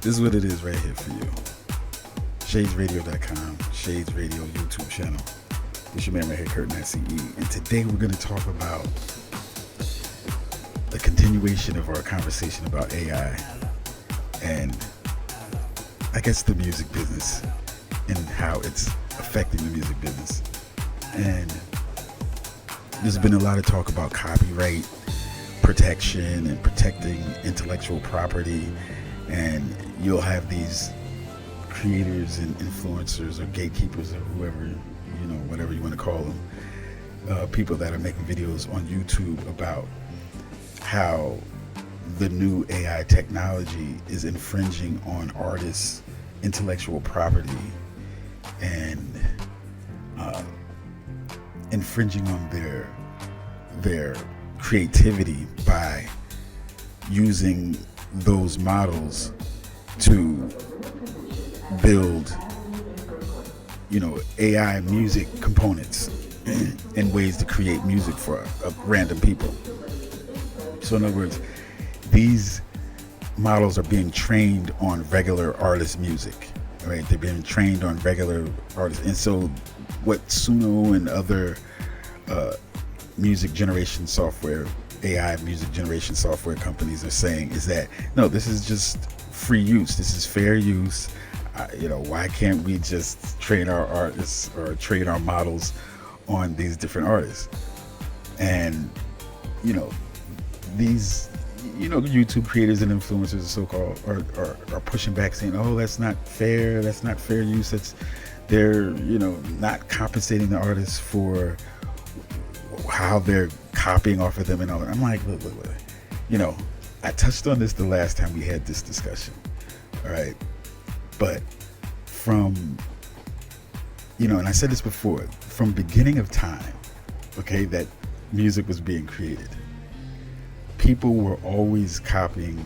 This is what it is right here for you. Shadesradio.com, Shades Radio YouTube channel. This your man right here, Curtin ICE. And today we're going to talk about the continuation of our conversation about AI and I guess the music business and how it's affecting the music business. And there's been a lot of talk about copyright protection and protecting intellectual property, and you'll have these creators and influencers or gatekeepers or whoever, whatever you want to call them, people that are making videos on YouTube about how the new AI technology is infringing on artists' intellectual property and infringing on their creativity by using those models to build AI music components and ways to create music for random people. So in other words, these models are being trained on regular artist music, right? They're being trained on regular artists. And so what Suno and other music generation software, AI music generation software companies are saying is that, no, this is just free use. This is fair use. Why can't we just train our artists or train our models on these different artists? And, these, YouTube creators and influencers, so-called, are pushing back saying, oh, that's not fair. That's not fair use. They're, not compensating the artists for how they're copying off of them and all that. I'm like, look. I touched on this the last time we had this discussion. All right. But from, and I said this before, from beginning of time, okay, that music was being created, people were always copying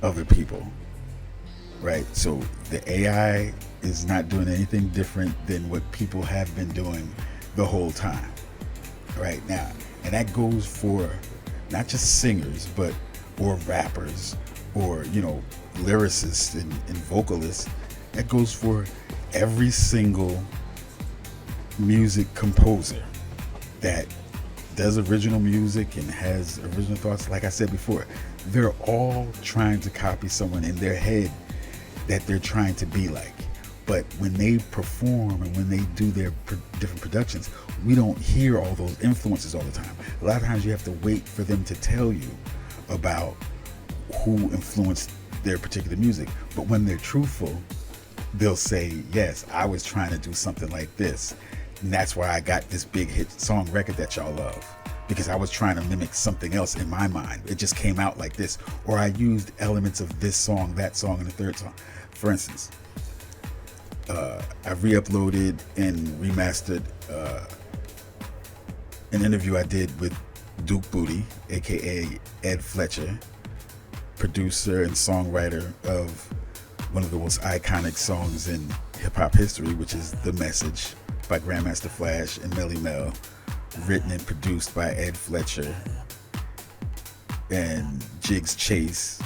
other people, right? So the AI is not doing anything different than what people have been doing the whole time, right? Now, and that goes for not just singers, or rappers, or, lyricists and vocalists. That goes for every single music composer that does original music and has original thoughts. Like I said before, they're all trying to copy someone in their head that they're trying to be like. But when they perform and when they do their different productions, we don't hear all those influences all the time. A lot of times you have to wait for them to tell you about who influenced their particular music. But when they're truthful, they'll say, yes, I was trying to do something like this, and that's why I got this big hit song record that y'all love, because I was trying to mimic something else in my mind. It just came out like this, or I used elements of this song, that song, and the third song. For instance, I re-uploaded and remastered an interview I did with Duke Booty, aka Ed Fletcher, producer and songwriter of one of the most iconic songs in hip-hop history, which is The Message by Grandmaster Flash and Melly Mel, written and produced by Ed Fletcher. And Jigs Chase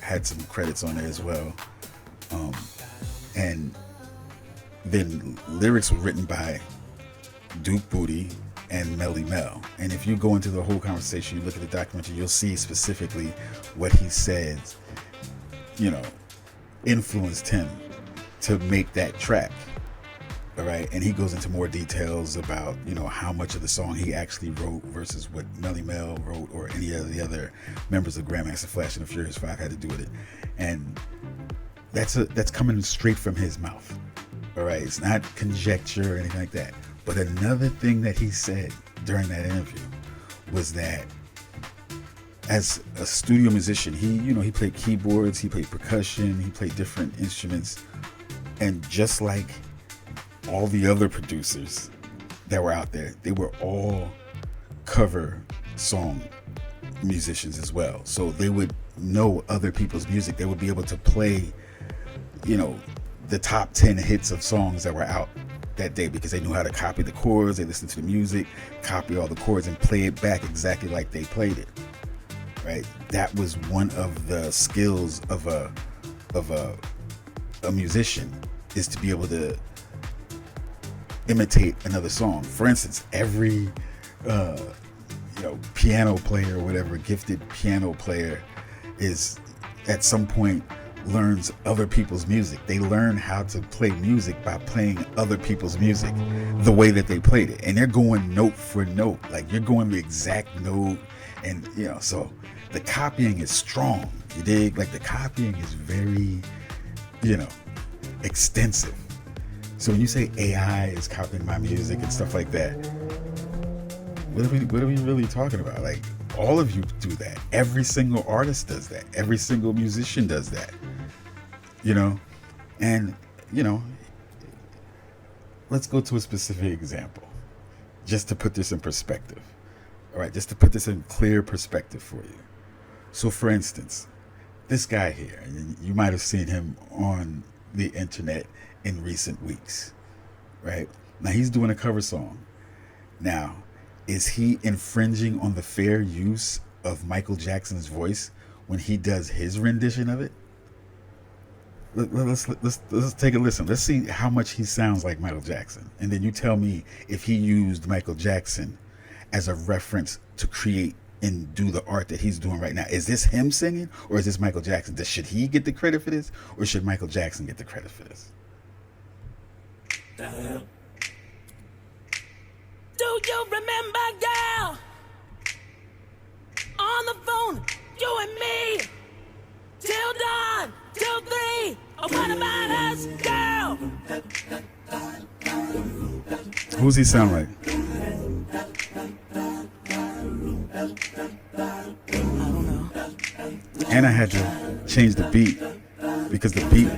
had some credits on there as well. And then lyrics were written by Duke Booty and Melly Mel. And if you go into the whole conversation, you look at the documentary, you'll see specifically what he says, influenced him to make that track. All right. And he goes into more details about, how much of the song he actually wrote versus what Melly Mel wrote or any of the other members of Grandmaster Flash and the Furious Five had to do with it. And that's coming straight from his mouth. All right. It's not conjecture or anything like that. But another thing that he said during that interview was that as a studio musician, he played keyboards, he played percussion, he played different instruments. And just like all the other producers that were out there, they were all cover song musicians as well. So they would know other people's music. They would be able to play, the top 10 hits of songs that were out that day because they knew how to copy the chords. They listened to the music, copy all the chords, and play it back exactly like they played it. right? That was one of the skills of a musician, is to be able to imitate another song. For instance, every piano player or whatever, gifted piano player, is at some point learns other people's music. They learn how to play music by playing other people's music the way that they played it, and they're going note for note, like you're going the exact note. And so the copying is strong, you dig? Like the copying is very extensive. So when you say AI is copying my music and stuff like that, what are we really talking about? Like, all of you do that. Every single artist does that. Every single musician does that. And let's go to a specific example, just to put this in perspective. All right, just to put this in clear perspective for you. So, for instance, this guy here, you might have seen him on the internet in recent weeks, right? Now, he's doing a cover song. Now, is he infringing on the fair use of Michael Jackson's voice when he does his rendition of it? Let's take a listen. Let's see how much he sounds like Michael Jackson, and then you tell me if he used Michael Jackson as a reference to create and do the art that he's doing right now. Is this him singing, or is this Michael Jackson? Should he get the credit for this, or should Michael Jackson get the credit for this? Do you remember, girl? On the phone, you and me, till dawn, till 3. Oh, what about us, girl? Who's he sound like? And I had to change the beat because the beat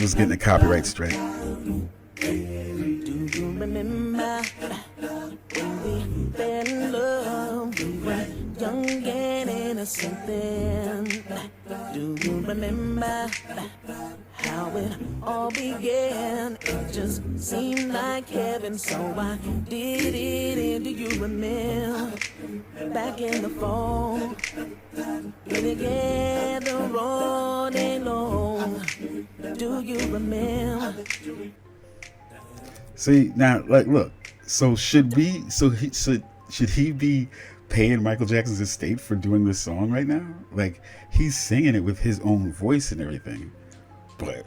was getting the copyright strike. Do you remember when we fell in love? We were young and innocent then. Do you remember how it all began? It just seemed like heaven, so I did it. And do you remember back in the fall, we together all day long? Do you remember? See, now, like, look. So should he be paying Michael Jackson's estate for doing this song right now? Like, he's singing it with his own voice and everything. But,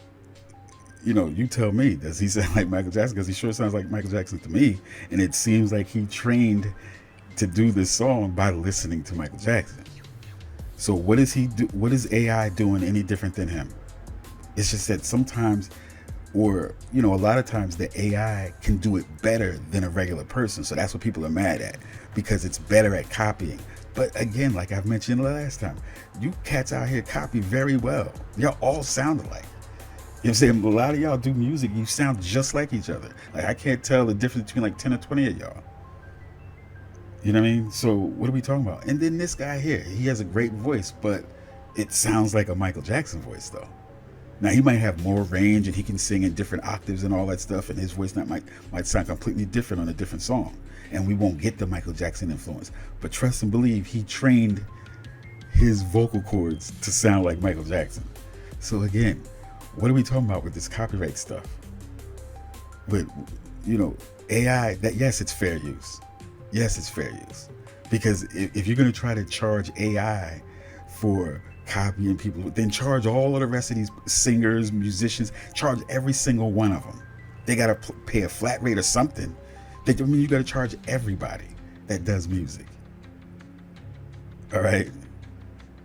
you tell me, does he sound like Michael Jackson? Because he sure sounds like Michael Jackson to me. And it seems like he trained to do this song by listening to Michael Jackson. So what is he do? What is AI doing any different than him? It's just that sometimes, or a lot of times, the AI can do it better than a regular person. So that's what people are mad at, because it's better at copying. But again, like I've mentioned last time, you cats out here copy very well. Y'all all sound alike. You know what I'm saying? A lot of y'all do music, you sound just like each other. Like, I can't tell the difference between like 10 or 20 of y'all. You know what I mean? So what are we talking about? And then this guy here, he has a great voice, but it sounds like a Michael Jackson voice though. Now, he might have more range and he can sing in different octaves and all that stuff, and his voice might sound completely different on a different song, and we won't get the Michael Jackson influence. But trust and believe, he trained his vocal cords to sound like Michael Jackson. So again, what are we talking about with this copyright stuff? With AI, that yes, it's fair use. Yes, it's fair use. Because if you're going to try to charge AI for copying people, then charge all of the rest of these singers, musicians, charge every single one of them. They got to pay a flat rate or something. You got to charge everybody that does music. All right.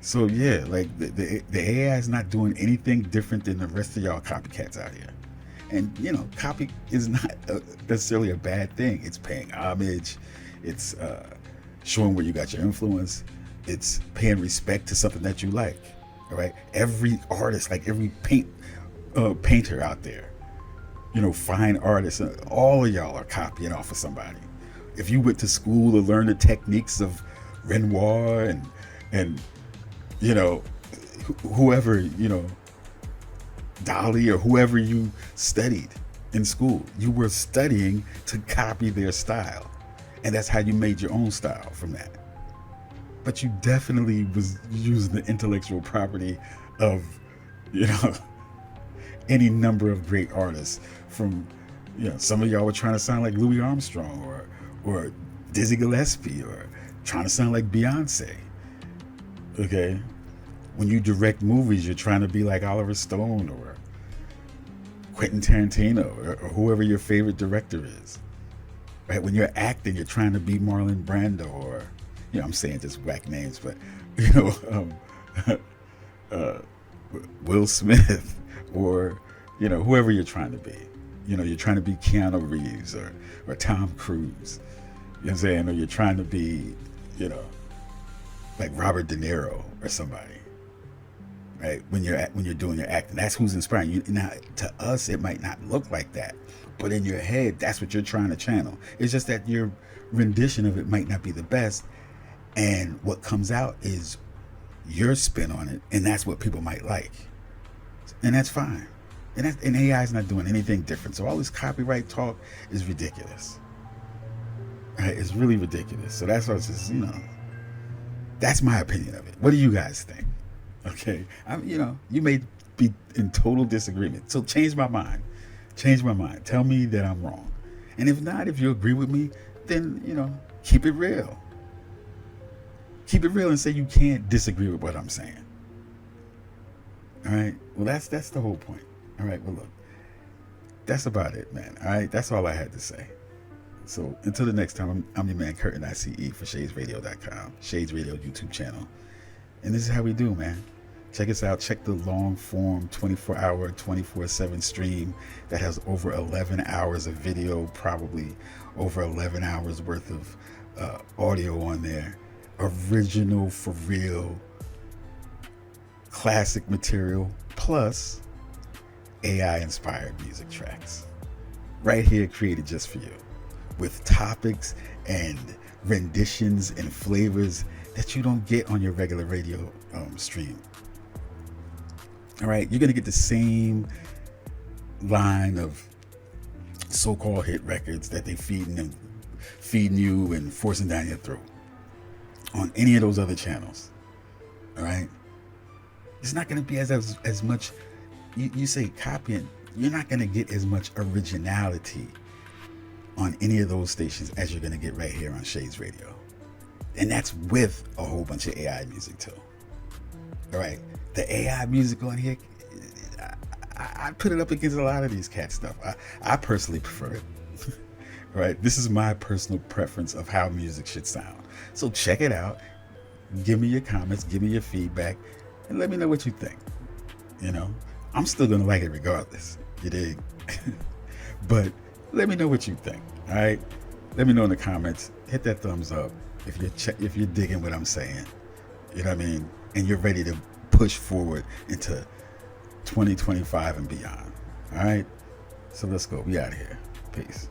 So yeah, like the AI is not doing anything different than the rest of y'all copycats out here. And copy is not necessarily a bad thing. It's paying homage. It's showing where you got your influence. It's paying respect to something that you like. All right. Every artist, like every painter out there, fine artists, all of y'all are copying off of somebody. If you went to school to learn the techniques of Renoir and whoever, Dali or whoever you studied in school, you were studying to copy their style. And that's how you made your own style from that. but you definitely was using the intellectual property of, you know, any number of great artists. From, you know, some of y'all were trying to sound like Louis Armstrong or Dizzy Gillespie, or trying to sound like Beyonce. Okay, when you direct movies, you're trying to be like Oliver Stone or Quentin Tarantino, or whoever your favorite director is. Right? When you're acting, you're trying to be Marlon Brando, or, you know, I'm saying just whack names, but, you know, Will Smith, or, you know, whoever you're trying to be. You know, you're trying to be Keanu Reeves or Tom Cruise. You know what I'm saying? Or you're trying to be, you know, like Robert De Niro or somebody. Right? When you're doing your acting, that's who's inspiring you. Now, to us, it might not look like that, but in your head, that's what you're trying to channel. It's just that your rendition of it might not be the best, and what comes out is your spin on it, and that's what people might like, and that's fine. And AI is not doing anything different. So all this copyright talk is ridiculous. Right? It's really ridiculous. So that's what it's just, you know, that's my opinion of it. What do you guys think? Okay, you know, you may be in total disagreement. So change my mind. Change my mind. Tell me that I'm wrong. And if not, if you agree with me, then, you know, keep it real. Keep it real and say you can't disagree with what I'm saying. All right. Well, that's the whole point. All right. Well, look, that's about it, man. All right. That's all I had to say. So until the next time, I'm your man, Curtin ICE for shadesradio.com, Shades Radio YouTube channel. And this is how we do, man. Check us out. Check the long form 24-hour, 24/7 stream that has over 11 hours of video, probably over 11 hours worth of audio on there. Original, for real, classic material, plus AI-inspired music tracks. Right here, created just for you, with topics and renditions and flavors that you don't get on your regular radio stream. All right, you're gonna get the same line of so-called hit records that they feeding you and forcing down your throat on any of those other channels. All right, it's not gonna be as much. You say copying, you're not gonna get as much originality on any of those stations as you're gonna get right here on Shades Radio. And that's with a whole bunch of AI music too. All right, the AI music on here, I put it up against a lot of these cat stuff. I personally prefer it. All right, this is my personal preference of how music should sound. So check it out. Give me your comments, give me your feedback, and let me know what you think. You know, I'm still gonna like it regardless. You dig? But let me know what you think. All right, let me know in the comments. Hit that thumbs up if you're digging what I'm saying. You know what I mean? And you're ready to push forward into 2025 and beyond. All right, so let's go. We out of here. Peace.